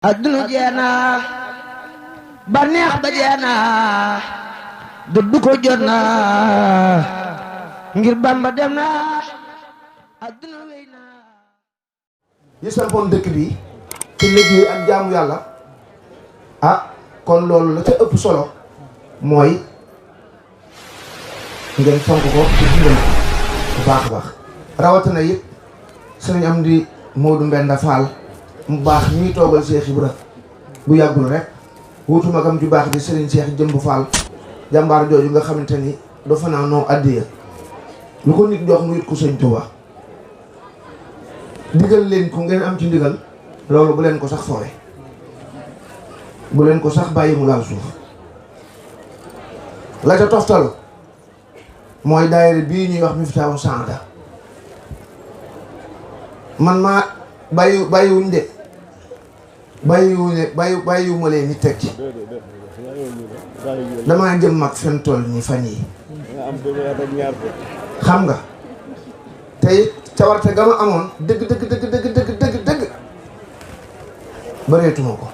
adduna jeena baneex ba jeena dëddu ko jot na ngir Bamba dem na adduna wey na. yi sampoon dëkk bi ci liggéey ak jaamu yàlla kon loolu la ca ëpp solo mooy ngeen fonk ko ci digal bu baax a baax rawatina it sëriñ Amdi Modou Mbenda Fall mu baax ñuy toogal Cheikh Ibra bu yàggul rek wutu magam ju baax di sëriñ Cheikh Jëmb Fall jàmbaar jooju nga xamante ni dafa naa noo addiya lu ko nit jox mu yit ko sëñ Tuubaa digal leen ko ngeen am ci ndigal loolu bu leen ko sax foowe bu leen ko sax bàyyi mu laal suuf la ca toftal mooy daayira bii ñuy wax Miftahul Saada man maa bàyyiwuñ de bàyyiwuma leen ni teg ci damaa jëm mag fen toll ni fan yi xam nga tey cawarte ga ma amoon dëgg bareetuma ko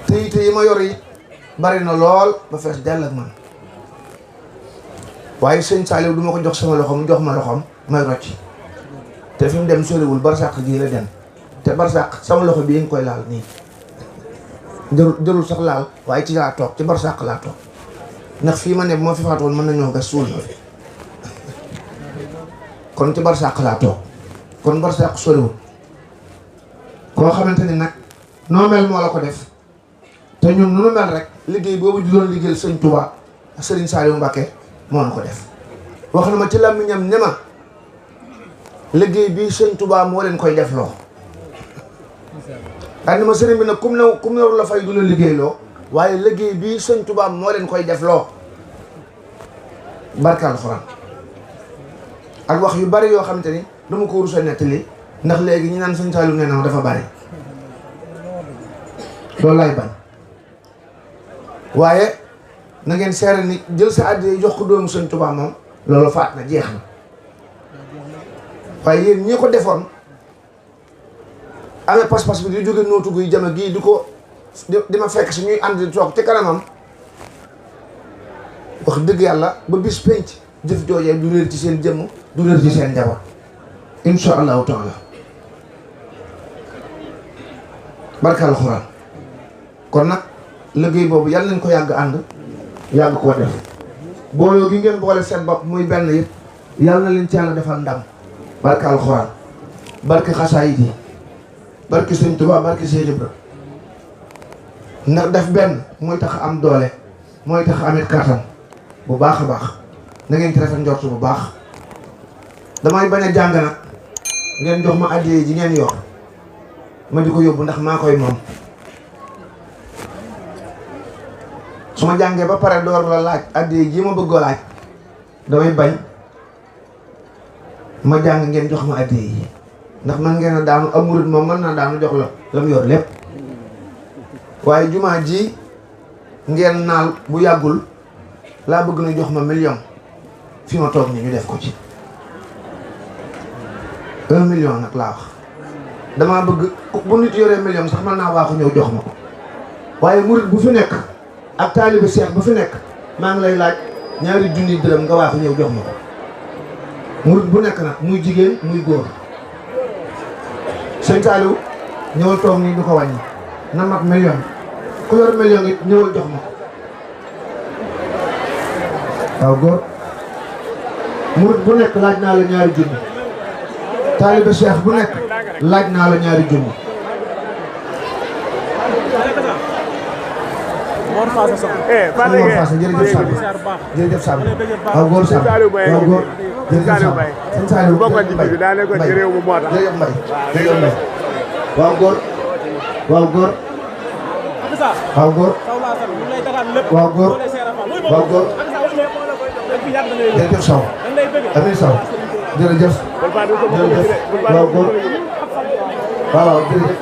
te yi ma yor yi bari na lool ba fees dell ak man waaye sëñ Saliou du ma ko jox sama loxo mu jox ma loxoom may rocc te fi mu dem soriwul barsàq gii la dem te barsàq sama loxo bii nga koy laal nii jërul sax laal waaye ci laa toog ci barsàq laa toog ndax fii ma ne bu ma fi faatoon mën nañoo gas suul ma fi kon ci barsàq laa toog kon barsàq soriwul koo xamante ni nag noo mel moo la ko def te ñun nu mel rek liggéey boobu di doon liggéeyal sëñ Touba ak Serigne Saliou Mbacké moo na ko def wax na ma ci làmmiñam ne ma liggéey bii sëñ Touba moo leen koy def loo daal ni ma sëriñ bi nag kum ne la fay du la liggéey loo waaye liggéey bii sëñ Touba moo leen koy def loo barke alxuraan ak wax yu bari yoo xamante ni dama ko rusa nettali ndax léegi ñi naan sëñ Saliou nee na dafa bari loolu laay bañ waaye na ngeen seere ni jël sa àddiya jox ko doomu sëñ Touba moom loolu faat na jeex na waaye yéen ñi ko defoon amee pas-pas bi di jóge nootu guy jame gii di ma fekk si ñuy ànd di toog ci kanamam wax dëgg yàlla ba bis penc jëf joojee du réer ci seen jëmm du réer ci seen njaboot insha allahu taala barka alxuraan kon nag liggéey boobu yàlla nañ ko yàgg ànd yàgg koo def booloo gi ngeen boole seen bopp muy benn yëpp yàlla na leen ci yàlla defal ndam barka alxuraan barke xasaayid yi barke sëñ Tuubaa barke Seex Ibra ndax def benn mooy tax am doole mooy tax amit kàttan bu baax a baax na ngeen ci rafet njort bu baax damay bañ a jàng nag ngeen jox ma addiya ji ngeen yor ma di ko yóbbu ndax maa koy moom su ma jàngee ba pare door la laaj addiya ji ma bëggoo laaj damay bañ ma jàng ngeen jox ma addiya yi ndax man ngeen a daanu am murid moom mën naa daanu jox la mu yor lépp waaye jumaa ji ngeen naal bu yàggul laa bëgg na jox ma million fi ma toog ni ñu def ko ci 1 million nag laa wax damaa bëgg bu nit yoree million sax mën naa waaxu ñëw jox ma ko waaye murid bu fi nekk ak taalibe Seex bu fi nekk maa ngi lay laaj ñaari junni dërëm nga waaxu ñëw jox ma ko murid bu nekk nag muy jigéen muy góor sëñ Saliou ñëwal toog nii du ko wàññi na mat million ku yor million it ñëwal jox ma ko waaw góor murid bu nekk laaj naa la ñaari junni taalibe Seex bu nekk laaj naa la ñaari junni Mor Faasa jërëjëf Samb jërëjëf Samb waaw góor Samb waaw góor jërëjëf Samb sëñ Saliou Mbaye jërëjëf Mbaye jërëjëf Mbaye waaw góor waaw góor waaw góor waaw góor waaw góor jërëjëf Sow amiin Sow jërëjëf waaw góor waaw jërëjëf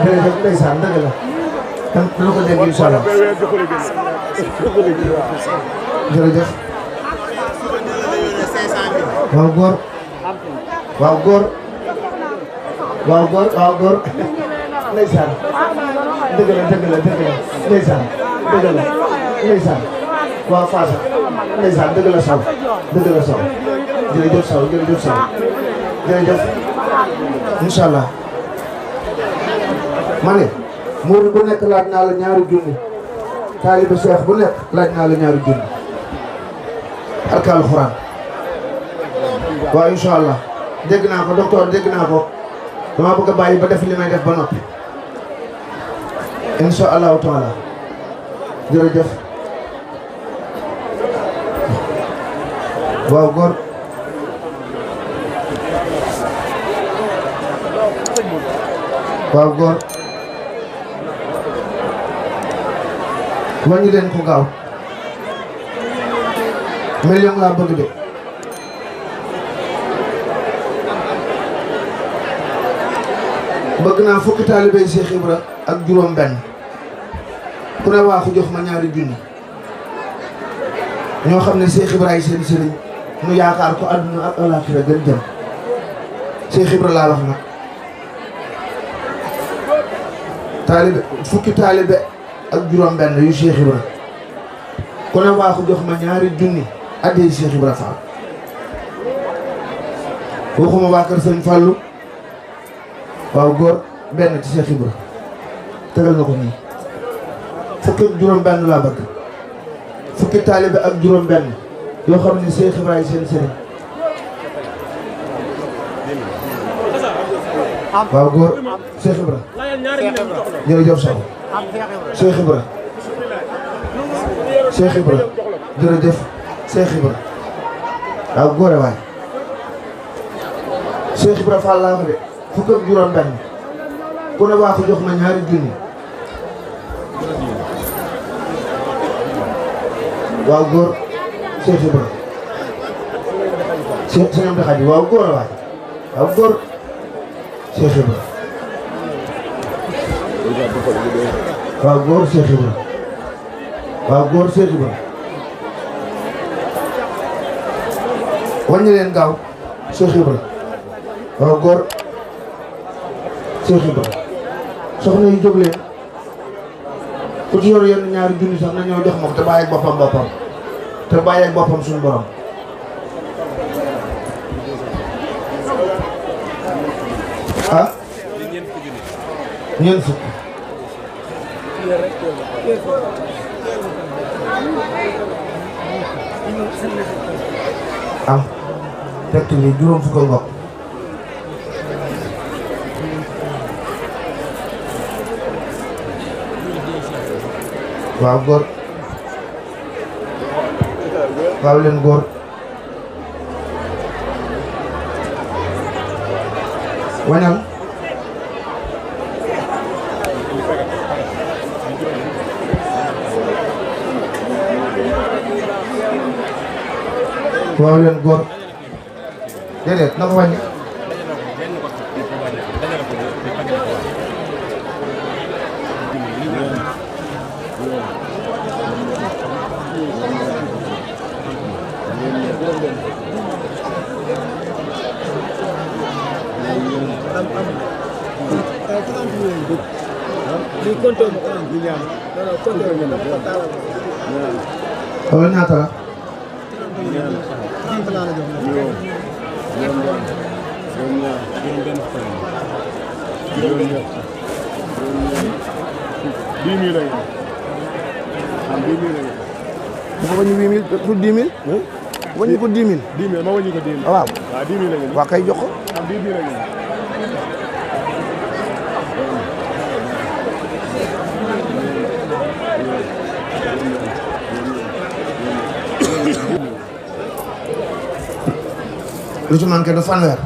jërëjëf ndeysaan dëgg la dana ko dégg incha allah jërëjëf waaw góor waaw góor ndeysaan dëgg la ndeysaan waaw Faasa ndeysaan dëgg la Sow jërëjëf Sow jërëjëf inshallah ma ne murid bu nekk laaj naa la ñaari junni taalibe Cheikh bu nekk laaj naa la ñaari junni ak alxuraan waaw inshallah dégg naa ko docteur dégg naa ko dama bëgg a bàyyi ba def li may def ba noppi insha allahu taala jërëjëf waaw góor wàññi leen ko gaaw million laa bëgg de bëgg naa fukki taalibey Cheikh Ibra ak juróom benn ku ne waaxu jox ma ñaari junni ñoo xam ne Cheikh Ibra ay seen sëriñ nu yaakaar ko àdduna ak alaaxira gën jëm Cheikh Ibra laa wax nag taalibe fukki taalibe ak juróom benn yu Cheikh Ibra ku ne waaxu jox ma ñaari junni addee Cheikh Ibra Fall waxuma waa kër Sëñ Fallu waaw góor benn ci Cheikh Ibra tegal na ko nii fukki ak juróom benn laa bëgg fukki taalibe ak juróom benn yoo xam ne Cheikh Ibra seen sëriñ waaw góor Cheikh Ibra jërëjëf Sow Cheikh Ibra jërëjëf Cheikh Ibra waaw góore waay Cheikh Ibra Fall laa ko de fukk ak juróom benn ku ne waa ko jox ma ñaari junni waaw góor Cheikh Ibra sëñam di xaj waaw góor waay waaw góor Cheikh Ibra waaw góor Cheikh Ibra waaw góor Cheikh Ibra wàññi leen gaaw Cheikh Ibra waaw góor Cheikh Ibra soxna yi jóg leen ku ci yor yenn ñaari junni sax na ñëw jox ma ko te bàyyi ak boppam te bàyyi ak boppam suñu borom ah ñeent fukk am tekk li juróom fukk ngoog waaw góor waaw leen góor wañal waaw leen góor déedéet na ko wàññi wala ñaata la dafa wàññi 8000 pour 10 000 wàññi ko 10 000 10 000 ma wàññi ko 10 000 waaw waaw 10 000 la ñu waa kay jox ko am 10 000 la ñu lu ci manqué du fanweer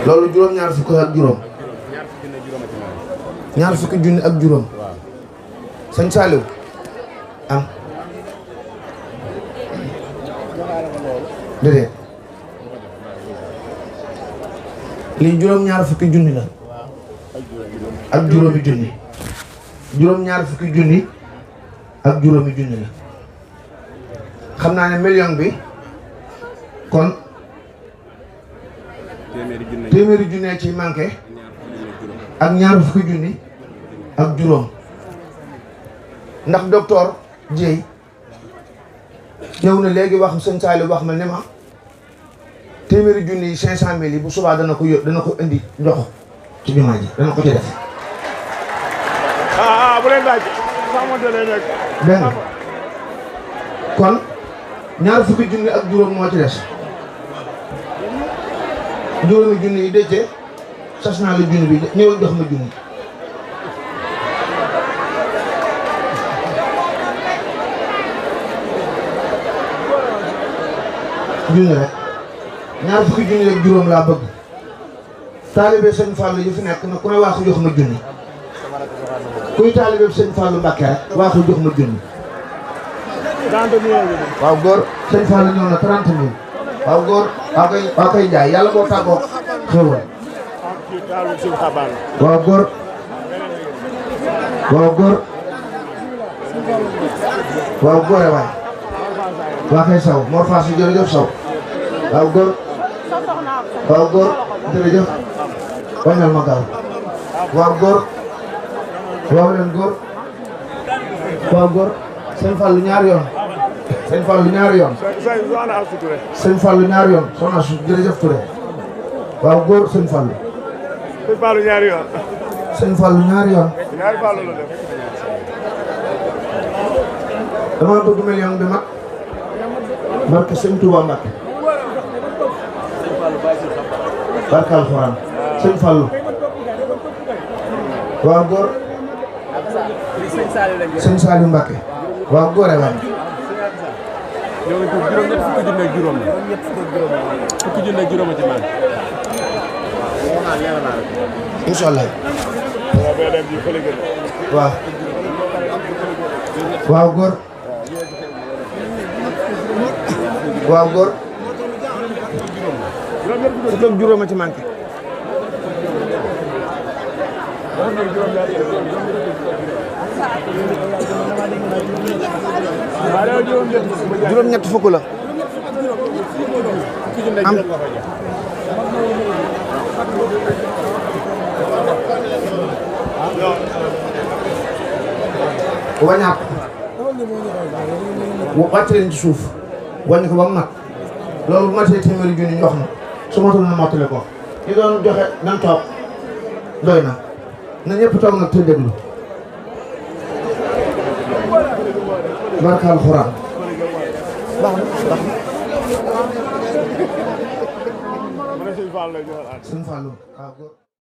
loolu juróom-ñaar fukk ak juróom ñaar fukki junni ak juróom sëñ Saliou am déedéet lii juróom-ñaar fukki junni la ak juróomi junni juróom-ñaar fukki junni ak juróomi junni la xam naa ne million bi kon téeméeri junne ci manqué ak ñaar fukki junni ak juróom ndax docteur Dieye ñëw na léegi wax sëñ Saliou wax ma ne ma téeméeri junni yi 500 000 yi bu subaa dana ko indi ndox ci jumaa ji dana ko ci def. bu leen laaj xamante ne nekk. dégg nga kon ñaar fukki junni ak juróom moo ci des juróomi junni yi dëcce sas naa la junni bi ñëw jox ma junni. junni rek ñaar fukki junni ak juróom laa bëgg taalibe sëñ Fallou yi fi nekk na ku ne waaxu jox ma junni kuy taalibe sëñ Fallou Mbacké rek waaxu jox ma junni. 30 000. waaw góor sëñ Fallou ñëw na 30 000 waaw góor waa koy jaay yàlla boo tàggoo xéwal. waaw góor waaw góore waay waa koy saw Mor Fass yi jërëjëf saw waaw góor jërëjëf wañal ma gaaw waaw góor waaw leen góor waaw góor sëñ Fallou ñaari yoon sëñ Fallou ñaari yoon sëñ Fallou ñaari yoon soxna su jërëjëf Touré waaw góor sëñ Fallou sëñ Fallou ñaari yoon sëñ Fallou ñaari yoon ñaari Fallou la def dama bëgg million bi mag barke sëñ Touba Mbacké barke alxuraan sëñ Fallou waaw góor sëñ Saliou Mbacké waaw góore waay yow it juróom-ñett fukki junne ak juróom la fukki junne ak juróom a ci man incha allah waaw waaw góor waaw góor fukk ak juróom a ci manqué juróom-ñett fukk la am wañaat wàcc leen ci suuf wàññi ko ba mu mat loolu bu matee téeméeri junni ñu wax na su matul na mottali ko ñu doon joxe nan toog doy na na ñëpp toog nag te déglu barka alxuraan baax na sëñ Fallou waaw